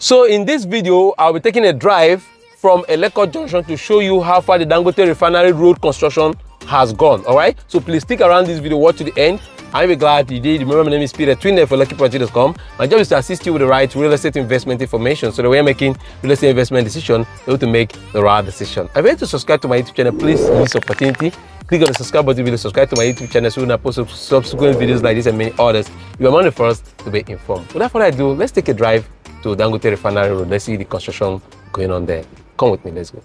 So in this video, I'll be taking a drive from Eleko Junction to show you how far the Dangote Refinery road construction has gone. All right, so please stick around this video, watch to the end. I'll be glad you did. Remember, my name is Peter, twin for LuckyProperty.com. My job is to assist you with the right real estate investment information, so that when you're making real estate investment decision, you're able to make the right decision. If you're to subscribe to my YouTube channel, please use this opportunity. Click on the subscribe button below, subscribe to my YouTube channel so when I post subsequent videos like this and many others, you are among the first to be informed. Without further ado, let's take a drive to Dangote Refinery Road. Let's see the construction going on there. Come with me, let's go.